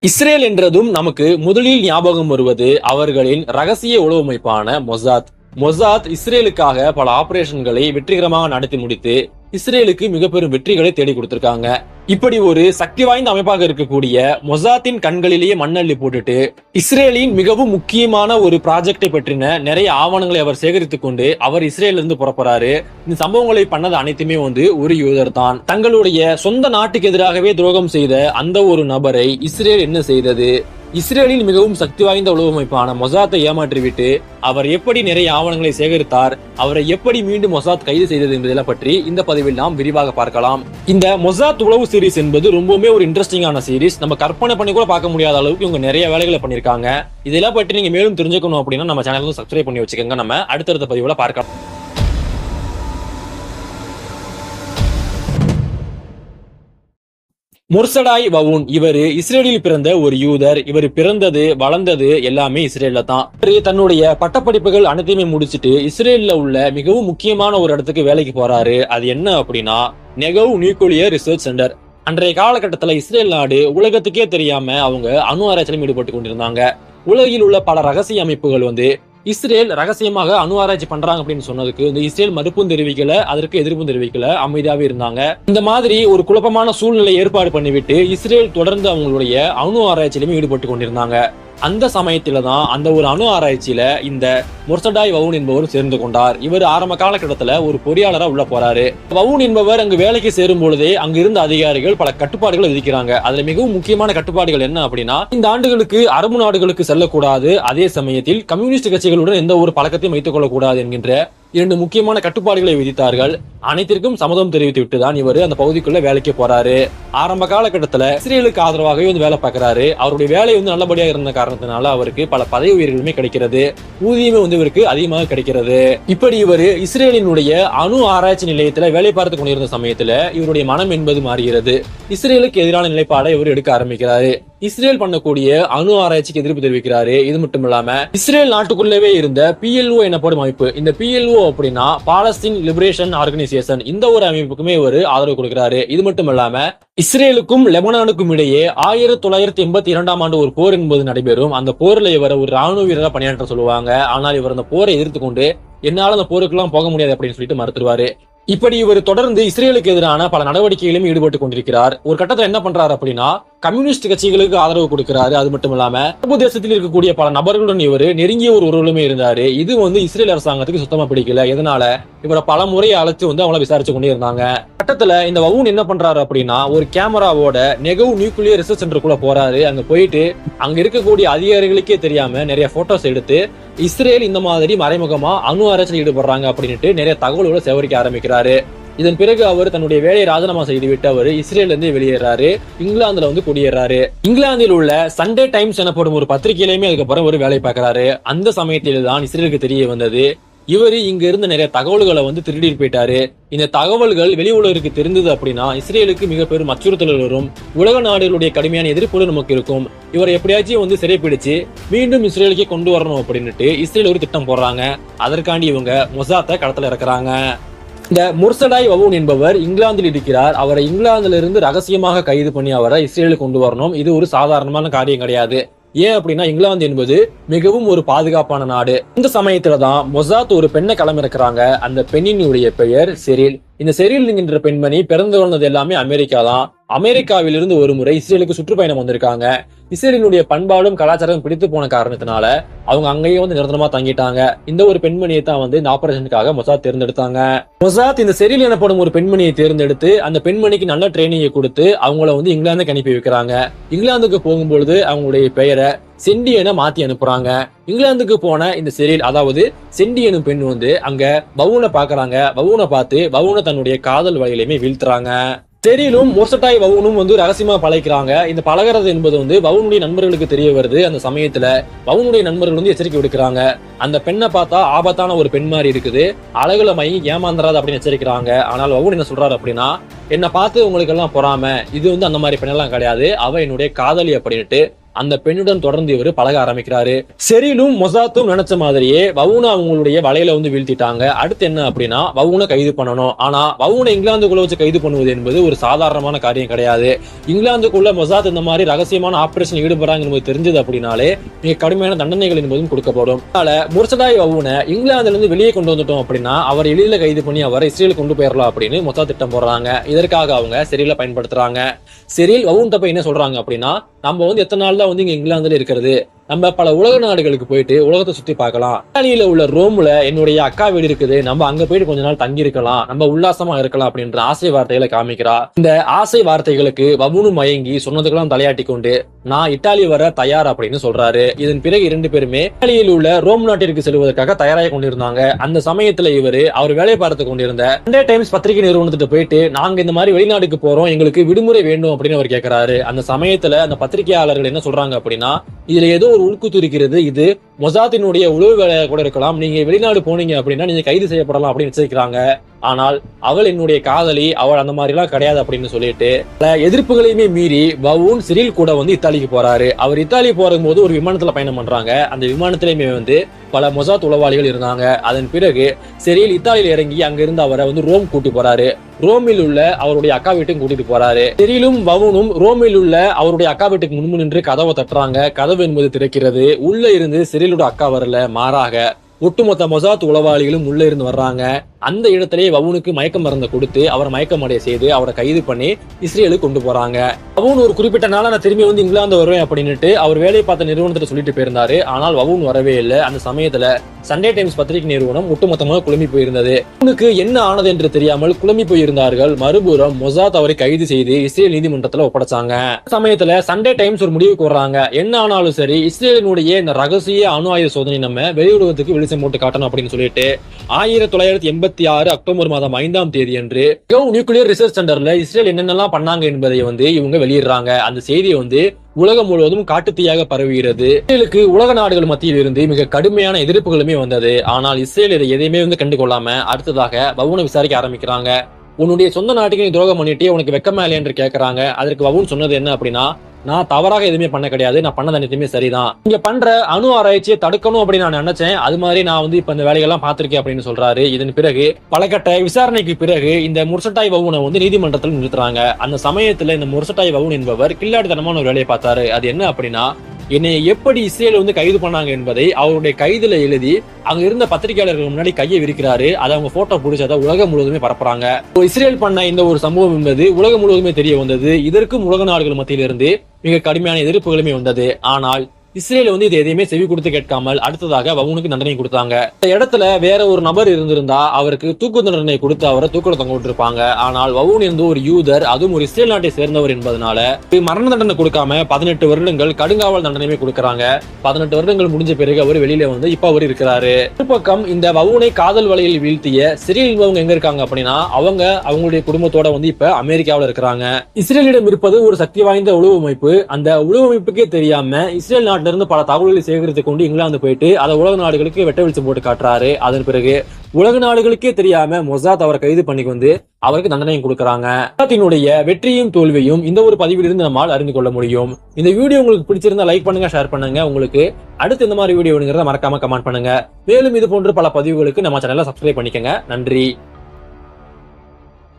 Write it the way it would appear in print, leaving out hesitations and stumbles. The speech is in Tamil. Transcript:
இஸ்ரேல் என்றதும் நமக்கு முதலில் ஞாபகம் வருவது அவர்களின் ரகசிய உளவு அமைப்பான மொசாத். மொசாத் இஸ்ரேலுக்காக பல ஆபரேஷன்களை வெற்றிகரமாக நடத்தி முடித்து இஸ்ரேலுக்கு மிக பெரும் வெற்றிகளை தேடி கொடுத்திருக்காங்க. இப்படி ஒரு சக்தி வாய்ந்த அமைப்பாக இருக்கக்கூடிய மொசாத்தின் கண்களிலேயே மண்ணள்ளி போட்டுட்டு இஸ்ரேலின் மிகவும் முக்கியமான ஒரு ப்ராஜெக்டை பற்றின நிறைய ஆவணங்களை அவர் சேகரித்துக் கொண்டு அவர் இஸ்ரேல இருந்து புறப்படுறாரு. இந்த சம்பவங்களை பண்ணது அனைத்துமே ஒரு யூதர் தான். தங்களுடைய சொந்த நாட்டுக்கு எதிராகவே துரோகம் செய்த அந்த ஒரு நபரை இஸ்ரேல் என்ன செய்தது? இஸ்ரேலின் மிகவும் சக்தி வாய்ந்த உளவு அமைப்பான மொசாத்தை ஏமாற்றிவிட்டு அவர் எப்படி நிறைய ஆவணங்களை சேகரித்தார், அவரை எப்படி மீண்டும் மொசாத் கைது செய்தது என்பதெல்லாம் பற்றி இந்த பதிவில் நாம் விரிவாக பார்க்கலாம். இந்த மொசாத் உளவு சீரிஸ் என்பது ரொம்பவுமே ஒரு இன்ட்ரெஸ்டிங்கான சீரிஸ். நம்ம கற்பனை பண்ணி கூட பார்க்க முடியாத அளவுக்கு இவங்க நிறைய வேலைகளை பண்ணிருக்காங்க. இதெல்லாம் பற்றி நீங்க மேலும் தெரிஞ்சுக்கணும் அப்படின்னா நம்ம சேனலுக்கு சப்ஸ்கிரைப் பண்ணி வச்சுக்கோங்க. நம்ம அடுத்தடுத்த பதிவுல பார்க்கலாம். முர்சடாய் வவுன் இவர் இஸ்ரேலில் பிறந்த ஒரு யூதர். இவர் பிறந்தது வளர்ந்தது எல்லாமே இஸ்ரேல்ல தான். தன்னுடைய பட்டப்படிப்புகள் அனைத்தையுமே முடிச்சுட்டு இஸ்ரேல்ல உள்ள மிகவும் முக்கியமான ஒரு இடத்துக்கு வேலைக்கு போறாரு. அது என்ன அப்படின்னா நெகவ் நியூக்ளியர் ரிசர்ச் சென்டர். அன்றைய காலகட்டத்துல இஸ்ரேல் நாடு உலகத்துக்கே தெரியாம அவங்க அணு ஆராய்ச்சியிலும் ஈடுபட்டு கொண்டிருந்தாங்க. உலகில் உள்ள பல ரகசிய அமைப்புகள் இஸ்ரேல் ரகசியமாக அணு ஆராய்ச்சி பண்றாங்க அப்படின்னு சொன்னதுக்கு இஸ்ரேல் மறுப்பும் தெரிவிக்கல, அதற்கு எதிர்ப்பும் தெரிவிக்கல, அமைதியாவே இருந்தாங்க. இந்த மாதிரி ஒரு குழப்பமான சூழ்நிலை ஏற்பாடு பண்ணிவிட்டு இஸ்ரேல் தொடர்ந்து அவங்களுடைய அணு ஆராய்ச்சியிலுமே ஈடுபட்டு கொண்டிருந்தாங்க. அந்த சமயத்துல தான் அந்த ஒரு அணு ஆராய்ச்சியில இந்த முர்சடாய் வவுன் என்பவர் சேர்ந்து கொண்டார். இவர் ஆரம்ப காலகட்டத்துல ஒரு பொறியாளரா உள்ள போறாரு. வவுன் என்பவர் அங்கு வேலைக்கு சேரும் பொழுதே அங்கு இருந்த அதிகாரிகள் பல கட்டுப்பாடுகளை விதிக்கிறாங்க. அதுல மிகவும் முக்கியமான கட்டுப்பாடுகள் என்ன அப்படின்னா, இந்த ஆண்டுகளுக்கு அரபு நாடுகளுக்கு செல்லக்கூடாது, அதே சமயத்தில் கம்யூனிஸ்ட் கட்சிகளுடன் எந்த ஒரு பழக்கத்தையும் வைத்துக் கொள்ளக்கூடாது என்கின்ற இரண்டு முக்கியமான கட்டுப்பாடுகளை விதித்தார்கள். அனைத்திற்கும் சம்மதம் தெரிவித்து விட்டுதான் இவர் அந்த பகுதிக்குள்ள வேலைக்கு போறாரு. ஆரம்ப காலகட்டத்துல இஸ்ரேலுக்கு ஆதரவாகவே வேலை பார்க்கிறாரு. அவருடைய வேலை நல்லபடியாக இருந்த காரணத்தினால அவருக்கு பல பதவி உயர்வுகளுமே கிடைக்கிறது, ஊதியமே இவருக்கு அதிகமாக கிடைக்கிறது. இப்படி இவர் இஸ்ரேலினுடைய அணு ஆராய்ச்சி நிலையத்துல வேலை பார்த்து கொண்டிருந்த சமயத்துல இவருடைய மனம் என்பது மாறுகிறது. இஸ்ரேலுக்கு எதிரான நிலைப்பாடை இவர் எடுக்க ஆரம்பிக்கிறாரு. இஸ்ரேல் பண்ணக்கூடிய அணு ஆராய்ச்சிக்கு எதிர்ப்பு தெரிவிக்கிறாரு. இது மட்டும் இல்லாம இஸ்ரேல் நாட்டுக்குள்ளவே இருந்த PLO எனப்படும் அமைப்பு, இந்த PLO அப்படின்னா பாலஸ்தீன் லிபரேஷன் ஆர்கனைசேஷன், இந்த ஒரு அமைப்புக்குமே இவர் ஆதரவு கொடுக்கிறாரு. இது மட்டும் இல்லாம இஸ்ரேலுக்கும் லெபனானுக்கும் இடையே 1982ஆம் ஆண்டு ஒரு போர் என்பது நடைபெறும். அந்த போர்ல இவர் ஒரு ராணுவ வீரரா பணியாற்ற சொல்லுவாங்க. ஆனால் இவர் அந்த போரை எதிர்த்து கொண்டு என்னால அந்த போருக்கெல்லாம் போக முடியாது அப்படின்னு சொல்லிட்டு மறுத்துருவாரு. இப்படி இவர் தொடர்ந்து இஸ்ரேலுக்கு எதிரான பல நடவடிக்கைகளிலும் ஈடுபட்டு கொண்டிருக்கிறார். ஒரு கட்டத்துல என்ன பண்றாரு அப்படின்னா கம்யூனிஸ்ட் கட்சிகளுக்கு ஆதரவு கொடுக்கிறாரு. அது மட்டும் இல்லாம அரபு தேசத்தில் இருக்கக்கூடிய பல நபர்களுடன் இவர் நெருங்கிய ஒரு உறவுமே இருந்தாரு. இது இஸ்ரேல் அரசாங்கத்துக்கு சுத்தமா பிடிக்கல. இதனால இவரை பல முறை அழைச்சு அவங்கள விசாரிச்சு கொண்டே இருந்தாங்க. கட்டத்துல இந்த வவுன் என்ன பண்றாரு அப்படின்னா ஒரு கேமராவோட நெகவ் நியூக்ளியர் ரிசர்ச் சென்டருக்குள்ள போறாரு. அங்க போயிட்டு அங்க இருக்கக்கூடிய அதிகாரிகளுக்கே தெரியாம நிறைய போட்டோஸ் எடுத்து இஸ்ரேல் இந்த மாதிரி மறைமுகமா அணு ஆராய்ச்சியில் ஈடுபடுறாங்க அப்படின்ட்டு நிறைய தகவல்களை சேகரிக்க ஆரம்பிக்கிறாரு. இதன் பிறகு அவர் தன்னுடைய வேலையை ராஜினாமா செய்துவிட்டு அவர் இஸ்ரேல இருந்து வெளியேறாரு. இங்கிலாந்துல குடியேறாரு. இங்கிலாந்தில் உள்ள சண்டே டைம்ஸ் எனப்படும் ஒரு பத்திரிகையிலுமே அதுக்கப்புறம் ஒரு வேலை பார்க்கிறாரு. அந்த சமயத்தில் தான் இஸ்ரேலுக்கு தெரிய வந்தது இவரு இங்க இருந்து நிறைய தகவல்களை திருடிட்டு போயிட்டாரு. இந்த தகவல்கள் வெளி உலகிற்கு தெரிந்தது அப்படின்னா இஸ்ரேலுக்கு மிக பெரும் அச்சுறுத்தல் வரும். உலக நாடுகளுடைய கடுமையான எதிர்ப்புகள் நமக்கு இருக்கும். இவரை எப்படியாச்சும் சிறைப்பிடிச்சு மீண்டும் இஸ்ரேலுக்கே கொண்டு வரணும் அப்படின்னுட்டு இஸ்ரேல் ஒரு திட்டம் போடுறாங்க. அதற்காண்டி இவங்க மொசாத்தை களத்துல இறக்குறாங்க. இந்த முர்சடாய் வவுன் என்பவர் இங்கிலாந்தில் இருக்கிறார். அவரை இங்கிலாந்துல இருந்து ரகசியமாக கைது பண்ணி அவரை இஸ்ரேலுக்கு கொண்டு வரணும். இது ஒரு சாதாரணமான காரியம் கிடையாது. ஏன் அப்படின்னா இங்கிலாந்து என்பது மிகவும் ஒரு பாதுகாப்பான நாடு. இந்த சமயத்துலதான் மொசாத் ஒரு பெண்ணை களமிறக்குறாங்க. அந்த பெண்ணினுடைய பெயர் செரில். இந்த செரில் என்கின்ற பெண்மணி பிறந்து வளர்ந்தது எல்லாமே அமெரிக்கா தான். அமெரிக்காவிலிருந்து ஒரு முறை இஸ்ரேலுக்கு சுற்றுப்பயணம் வந்திருக்காங்க. இஸ்ரேலினுடைய பண்பாடும் கலாச்சாரம் பிடித்து போன காரணத்தினால அவங்க அங்கேயே நிரந்தரமா தங்கிட்டாங்க. இந்த ஒரு பெண்மணியை தான் இந்த ஆபரேஷனுக்காக மொசாத் தேர்ந்தெடுத்தாங்க. மொசாத் இந்த செரில் எனப்படும் ஒரு பெண்மணியை தேர்ந்தெடுத்து அந்த பெண்மணிக்கு நல்ல ட்ரைனிங்கை கொடுத்து அவங்கள இங்கிலாந்துக்கு அனுப்பி வைக்கிறாங்க. இங்கிலாந்துக்கு போகும்பொழுது அவங்களுடைய பெயரை செண்டி என மாத்தி அனுப்புறாங்க. இங்கிலாந்துக்கு போன இந்த செரில், அதாவது செண்டி எனும் பெண் அங்க வவுனை பாக்குறாங்க. வவுனை பார்த்து வவுனை தன்னுடைய காதல் வலையிலுமே வீழ்த்துறாங்க. செரிலும் முர்சடாய் வவுனும் ரகசியமா பழகிறாங்க. இந்த பழகிறது என்பது வவுனுடைய நண்பர்களுக்கு தெரிய வருது. அந்த சமயத்துல வவுனுடைய நண்பர்கள் எச்சரிக்கை விடுக்கிறாங்க. அந்த பெண்ணை பார்த்தா ஆபத்தான ஒரு பெண் மாதிரி இருக்குது, அழகுல மயங்கி ஏமாந்துராது அப்படின்னு எச்சரிக்கிறாங்க. ஆனால் வவுன் என்ன சொல்றாரு அப்படின்னா, என்னை பார்த்து உங்களுக்கு எல்லாம் பொறாம, இது அந்த மாதிரி பெண்ணெல்லாம் கிடையாது, அவ என்னுடைய காதலி அப்படின்ட்டு அந்த பெண்ணுடன் தொடர்ந்து இவர் பழக ஆரம்பிக்கிறாரு. செரிலும் மொசாத்தும் நினைச்ச மாதிரியே வவுனை அவங்களுடைய வலையில வந்து வீழ்த்திட்டாங்க. அடுத்து என்ன அப்படின்னா வவுனை கைது பண்ணணும். ஆனா வவுனை இங்கிலாந்துக்குள்ள வச்சு கைது பண்ணுவது என்பது ஒரு சாதாரணமான காரியம் கிடையாது. இங்கிலாந்துக்குள்ள மொசாத் இந்த மாதிரி ரகசியமான ஆபரேஷன் ஈடுபடுறாங்க என்பது தெரிஞ்சது அப்படின்னாலே மிக கடுமையான தண்டனைகள் என்பதும் கொடுக்கப்படும். அதனால முர்சதாய் வவுனை இங்கிலாந்துல இருந்து வெளியே கொண்டு வந்துட்டோம் அப்படின்னா அவர் எளிதில் கைது பண்ணி அவரை இஸ்ரேலுக்கு கொண்டு போயிடலாம் அப்படின்னு மொசாத் திட்டம் போடுறாங்க. இதற்காக அவங்க செரில பயன்படுத்துறாங்க. செரில் வவுன் தப்ப என்ன சொல்றாங்க அப்படின்னா நம்ம வந்து எத்தனை நாள் தான் வந்து இங்க இங்கிலாந்துல இருக்கிறது, நம்ம பல உலக நாடுகளுக்கு போயிட்டு உலகத்தை சுத்தி பார்க்கலாம். இத்தாலியில உள்ள ரோம்ல என்னுடைய அக்கா வீடு இருக்குது, நம்ம அங்க போயிட்டு கொஞ்ச நாள் தங்கி இருக்கலாம், நம்ம உல்லாசமா இருக்கலாம் அப்படின்ற ஆசை வார்த்தைகளை காமிக்கிறா. இந்த ஆசை வார்த்தைகளுக்கு வவுனு மயங்கி சொன்னதுக்கெல்லாம் தலையாட்டி கொண்டு நான் இத்தாலி வர தயார் அப்படின்னு சொல்றாரு. இதன் பிறகு 2 பேருமே இத்தாலியில் உள்ள ரோம் நாட்டிற்கு செல்வதற்காக தயாராக கொண்டிருந்தாங்க. அந்த சமயத்துல அவர் வேலை பார்த்து கொண்டிருந்த சண்டே டைம்ஸ் பத்திரிகை நிறுவனத்துக்கு போயிட்டு நாங்க இந்த மாதிரி வெளிநாட்டுக்கு போறோம், எங்களுக்கு விடுமுறை வேண்டும் அப்படின்னு அவர் கேட்கிறாரு. அந்த சமயத்துல அந்த பத்திரிகையாளர்கள் என்ன சொல்றாங்க அப்படின்னா இதுல ஏதோ ஒரு உள்குத்து இருக்கிறது, இது மொசாத்தினுடைய உளவு வேலையா கூட இருக்கலாம், நீங்க வெளிநாடு போனீங்க அப்படின்னா நீங்க கைது செய்யப்படலாம் அப்படின்னு வச்சிருக்காங்க. ஆனால் அவள் என்னுடைய காதலி, அவள் அந்த மாதிரி எல்லாம் கிடையாது அப்படின்னு சொல்லிட்டு பல எதிர்ப்புகளையுமே மீறி வவுன் சிரில் கூட வந்து இத்தாலிக்கு போறாரு. அவர் இத்தாலி போகும்போது ஒரு விமானத்துல பயணம் பண்றாங்க. அந்த விமானத்திலேயுமே வந்து பல மொசாத் உளவாளிகள் இருந்தாங்க. அதன் பிறகு சிரில் இத்தாலியில இறங்கி அங்க இருந்து அவரை வந்து ரோம் கூட்டி போறாரு. ரோமில் உள்ள அவருடைய அக்கா வீட்டுக்கு கூட்டிட்டு போறாரு. சிரிலும் வவுனும் ரோமில் உள்ள அவருடைய அக்கா வீட்டுக்கு முன்பு நின்று கதவை தட்டுறாங்க. கதவு என்பது திறக்கிறது. உள்ள இருந்து சிரிலோட அக்கா வரல, மாறாக ஒட்டுமொத்த மொசாத் உளவாளிகளும் உள்ள இருந்து வர்றாங்க. அந்த இடத்திலேயே வவுனுக்கு மயக்க மருந்தை கொடுத்து அவரை மயக்கமடைய செய்து அவரை கைது பண்ணி இஸ்ரேலுக்கு கொண்டு போறாங்க. வவுன் ஒரு குறிப்பிட்ட நாள நான் திரும்பி வந்து இங்கிலாந்து வருவேன் அப்படின்னுட்டு அவர் வேலை பார்த்த நிறுவனத்தை சொல்லிட்டு போயிருந்தாரு. ஆனால் வவுன் வரவே இல்லை. அந்த சமயத்துல சண்டே டைம்ஸ் பத்திரிகை நிறுவனம் ஒட்டுமொத்தமாக குழம்பி போயிருந்தது. வவுனுக்கு என்ன ஆனது என்று தெரியாமல் குழம்பி போயிருந்தார்கள். மறுபுறம் மொசாத் அவரை கைது செய்து இஸ்ரேல் நீதிமன்றத்துல ஒப்படைச்சாங்க. சமயத்துல சண்டே டைம்ஸ் ஒரு முடிவுக்கு வர்றாங்க. என்ன ஆனாலும் சரி இஸ்ரேலினுடைய இந்த ரகசிய அணு ஆயுத சோதனை நம்ம வெளியுறவுக்கு வெளிச்சம் போட்டு காட்டணும் அப்படின்னு சொல்லிட்டு 1986 அக்டோபர் மாதம் 5ஆம் தேதி அன்று நியூக்ளியர் ரிசர்ச் சென்டர்ல இஸ்ரேல் என்னென்னலாம் பண்ணாங்க என்பதை வந்து இவங்க வெளியிடுறாங்க. அந்த செய்தியை வந்து உலகம் முழுவதும் காட்டுத்தீயாக பரவுகிறது. இஸ்ரேலுக்கு உலக நாடுகள் மத்தியில் இருந்து மிக கடுமையான எதிர்ப்புகளுமே வந்தது. ஆனால் இஸ்ரேல் இதை எதையுமே வந்து கண்டுகொள்ளாம அடுத்ததாக வவுனை விசாரிக்க ஆரம்பிக்கிறாங்க. உன்னுடைய சொந்த நாட்டுக்கு நீ துரோகம் பண்ணிட்டு உனக்கு வெக்கமா இல்லையா என்று கேட்கறாங்க. அதற்கு வவுன் சொன்னது என்ன அப்படின்னா நான் தவறாக எதுவுமே பண்ண கிடையாது, நான் பண்ணது அனைத்துமே சரிதான், நீங்க பண்ற அணு ஆராய்ச்சியை தடுக்கணும் அப்படின்னு நான் நினைச்சேன், அது மாதிரி நான் வந்து இப்ப இந்த வேலைகள்லாம் பார்த்திருக்கேன் அப்படின்னு சொல்றாரு. இதன் பிறகு பல கட்ட விசாரணைக்கு பிறகு இந்த முர்சடாய் வவுனை வந்து நீதிமன்றத்தில் நிறுத்துறாங்க. அந்த சமயத்துல இந்த முர்சடாய் வவுன் என்பவர் கில்லாடித்தனமான ஒரு வேலையை பார்த்தாரு. அது என்ன அப்படின்னா என்னை எப்படி இஸ்ரேல் வந்து கைது பண்ணாங்க என்பதை அவருடைய கைதுல எழுதி அங்க இருந்த பத்திரிகையாளர்கள் முன்னாடி கையை விரிக்கிறாரு. அதை அவங்க போட்டோ பிடிச்சதை உலகம் முழுவதுமே பரப்புறாங்க. இஸ்ரேல் பண்ண இந்த ஒரு சம்பவம் என்பது உலகம் முழுவதுமே தெரிய வந்தது. இதற்கும் உலக நாடுகள் மத்தியிலிருந்து மிக கடுமையான எதிர்ப்புகளுமே வந்தது. ஆனால் இஸ்ரேல் வந்து இது எதையுமே செவி கொடுத்து கேட்காமல் அடுத்ததாக வவுனுக்கு தண்டனை கொடுத்தாங்க. இந்த இடத்துல வேற ஒரு நபர் இருந்திருந்தா அவருக்கு தூக்கு தண்டனை கொடுத்து அவரை தூக்கில தொங்க விட்டுருப்பாங்க. ஆனால் வவுன் என்ற ஒரு யூதர், அதுவும் ஒரு இஸ்ரேல் நாட்டை சேர்ந்தவர் என்பதனால மரண தண்டனை கொடுக்காம 18 வருடங்கள் கடுங்காவல் தண்டனையுமே கொடுக்கறாங்க. 18 வருடங்கள் முடிஞ்ச பிறகு அவர் வெளியில வந்து இப்ப அவர் இருக்கிறாரு. ஒரு பக்கம் இந்த வவுனை காதல் வலையில் வீழ்த்திய சிரில் என்பவங்க எங்க இருக்காங்க அப்படின்னா அவங்களுடைய குடும்பத்தோட வந்து இப்ப அமெரிக்காவில் இருக்கிறாங்க. இஸ்ரேலிடம் இருப்பது ஒரு சக்தி வாய்ந்த உளவு அமைப்பு. அந்த உளவு அமைப்புக்கே தெரியாம இஸ்ரேல் நாட்டில இருந்து பல தகவல்களை சேகரித்து கொண்டு இங்கிலாந்து போயிட்டு அதை உலக நாடுகளுக்கு வெட்ட வெளிச்சம் போட்டு காட்டுறாரு. அதன் பிறகு உலக நாடுகளுக்கே தெரியாம மொசாத் அவரை கைது பண்ணி வந்து அவருக்கு தண்டனையும் கொடுக்கறாங்க. மொசாத்தினுடைய வெற்றியும் தோல்வியும் இந்த ஒரு பதிவிலிருந்து நம்மால் அறிந்து கொள்ள முடியும். இந்த வீடியோ உங்களுக்கு பிடிச்சிருந்தா லைக் பண்ணுங்க, ஷேர் பண்ணுங்க. உங்களுக்கு அடுத்து இந்த மாதிரி வீடியோ வேணுங்கிறத மறக்காம கமெண்ட் பண்ணுங்க. மேலும் இது போன்ற பல பதிவுகளுக்கு நம்ம சேனலை சப்ஸ்கிரைப் பண்ணிக்கங்க. நன்றி.